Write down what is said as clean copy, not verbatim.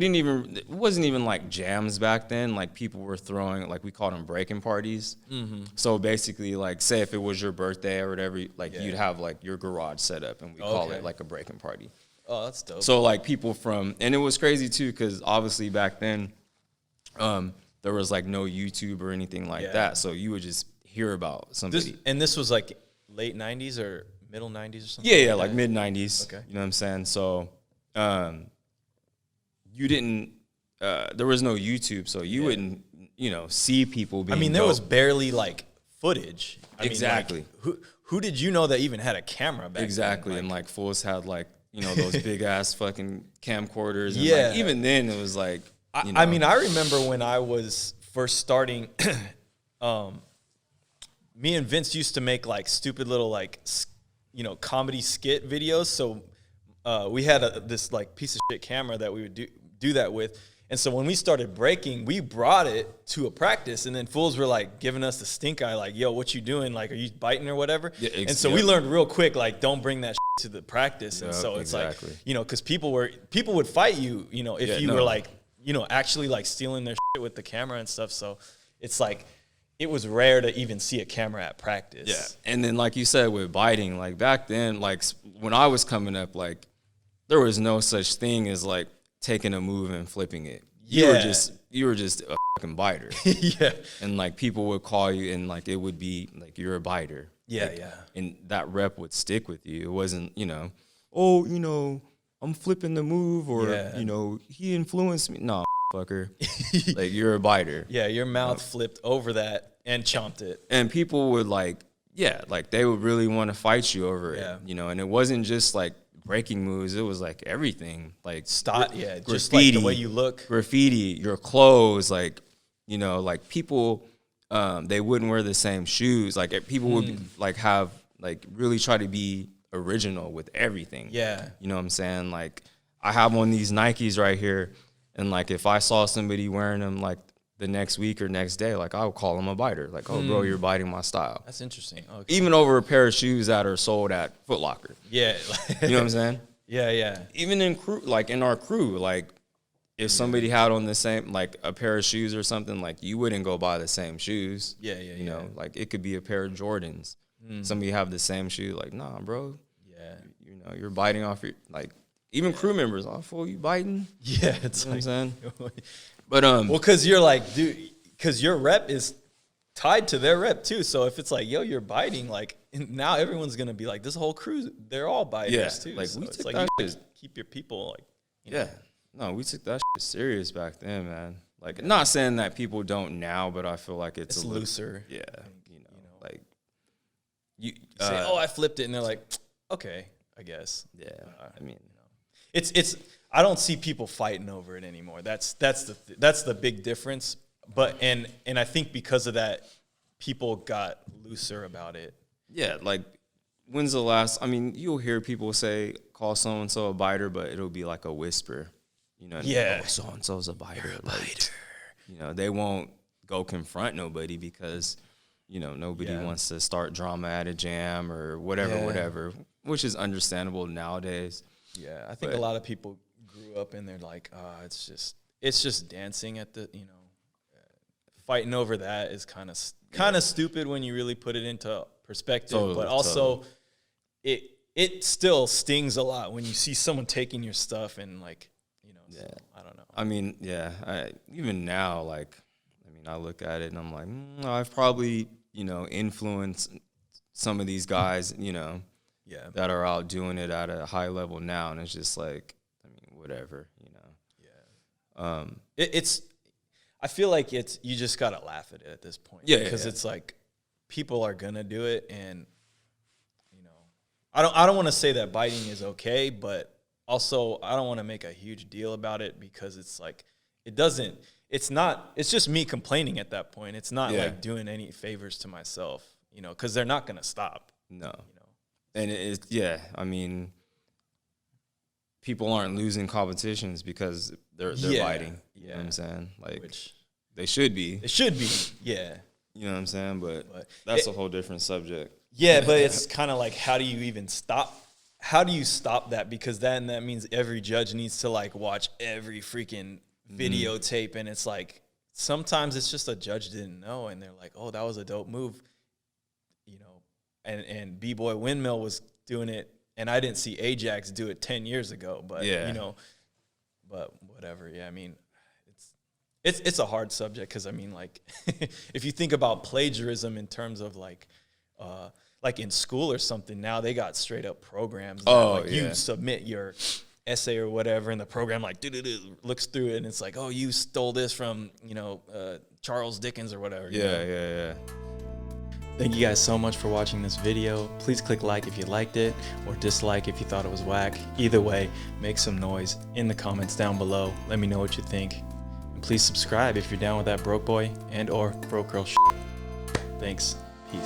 it wasn't even like jams back then. Like people were throwing, like we called them breaking parties. So basically, like say if it was your birthday or whatever, like you'd have like your garage set up and we call it like a breaking party. Oh, that's dope. So like people from, and it was crazy too, because obviously back then, there was like no YouTube or anything like that. So you would just hear about somebody. And this was like late 90s or middle 90s or something? Yeah, like mid 90s. Okay. You know what I'm saying? So you didn't, there was no YouTube, so you wouldn't, you know, see people being there was barely like footage. Exactly. Mean, like, who did you know that even had a camera back Exactly. then? And like fools had like, you know, those big ass fucking camcorders. And like, even then it was like, you know. I mean, I remember when I was first starting, me and Vince used to make like stupid little like, you know, comedy skit videos. So we had this like piece of shit camera that we would do that with. And so when we started breaking, we brought it to a practice, and then fools were like giving us the stink eye, like, yo, what you doing? Like, are you biting or whatever? Yeah, and so we learned real quick, like, don't bring that shit to the practice. And so it's like, you know, because people would fight you, you know, if you were like, you know, actually like stealing their shit with the camera and stuff. So it's like, it was rare to even see a camera at practice. Yeah. And then like you said with biting, like back then, like when I was coming up, like there was no such thing as like taking a move and flipping it. You were just a fucking biter. Yeah. And like people would call you and like it would be like you're a biter. Yeah, like, and that rep would stick with you. It wasn't, you know, oh, you know, I'm flipping the move or, you know, he influenced me. No, fucker. Like you're a biter. Yeah, your mouth flipped over that and chomped it. And people would like, like they would really want to fight you over it, you know, and it wasn't just like breaking moves, it was like everything, like just graffiti, like the way you look, graffiti, your clothes, like, you know, like people, they wouldn't wear the same shoes, like people would be, like have like really try to be original with everything. Yeah, you know what I'm saying? Like I have on these Nikes right here, and like if I saw somebody wearing them like the next week or next day, like I would call them a biter. Like, oh, bro, you're biting my style. That's interesting. Okay. Even over a pair of shoes that are sold at Foot Locker. Yeah. You know what I'm saying? Yeah. Even in crew, like in our crew, like if somebody had on the same, like a pair of shoes or something, like you wouldn't go buy the same shoes. Yeah. You know, like it could be a pair of Jordans. Somebody have the same shoe, like, nah, bro. Yeah. You know, you're biting off your, like, even crew members, oh, fool, you biting? Yeah, it's you know like, what I'm saying? But well, because you're like, dude, because your rep is tied to their rep too. So if it's like, yo, you're biting, like now everyone's gonna be like, this whole crew, they're all biters too. Like so we it's took like that you shit. keep your people like, you know. No, we took that shit serious back then, man. Like, not saying that people don't now, but I feel like it's a looser. Yeah, you know, like you say, oh, I flipped it, and they're like, okay, I guess. Yeah, I mean, it's. I don't see people fighting over it anymore. That's the big difference. But and I think because of that, people got looser about it. Yeah, like when's the last? I mean, you'll hear people say call so and so a biter, but it'll be like a whisper. You know, so and so's a biter. Like, you know, they won't go confront nobody because, you know, nobody wants to start drama at a jam or whatever, which is understandable nowadays. Yeah, I think a lot of people grew up and they're like, it's just dancing at the, you know, fighting over that is kind of stupid when you really put it into perspective. But also, it still stings a lot when you see someone taking your stuff and like, you know. So, I don't know. I mean, even now, like, I mean, I look at it and I'm like, I've probably, you know, influenced some of these guys, you know, that are out doing it at a high level now, and it's just like, I mean, whatever, you know. It's. I feel like you just gotta laugh at it at this point. Because it's like people are gonna do it, and you know, I don't want to say that biting is okay, but also I don't want to make a huge deal about it because it's like it's just me complaining at that point. It's not like doing any favors to myself, you know, because they're not gonna stop. No, you know. And it's I mean, people aren't losing competitions because they're biting. You know what I'm saying? Like, they should be. It should be, yeah. You know what I'm saying? But that's a whole different subject. Yeah, but it's kind of like, how do you even stop? how do you stop that? Because then that means every judge needs to like watch every freaking videotape, and it's like sometimes it's just a judge didn't know, and they're like, oh, that was a dope move, you know. And B-Boy Windmill was doing it, and I didn't see Ajax do it 10 years ago, but you know, but whatever. Yeah, I mean, it's a hard subject because I mean, like, if you think about plagiarism in terms of like in school or something, now they got straight up programs. Like you submit your essay or whatever, and the program like looks through it, and it's like, oh, you stole this from, you know, Charles Dickens or whatever. Yeah. Thank you guys so much for watching this video. Please click like if you liked it, or dislike if you thought it was whack. Either way, make some noise in the comments down below. Let me know what you think. And please subscribe if you're down with that broke boy and or broke girl shit. Thanks. Peace.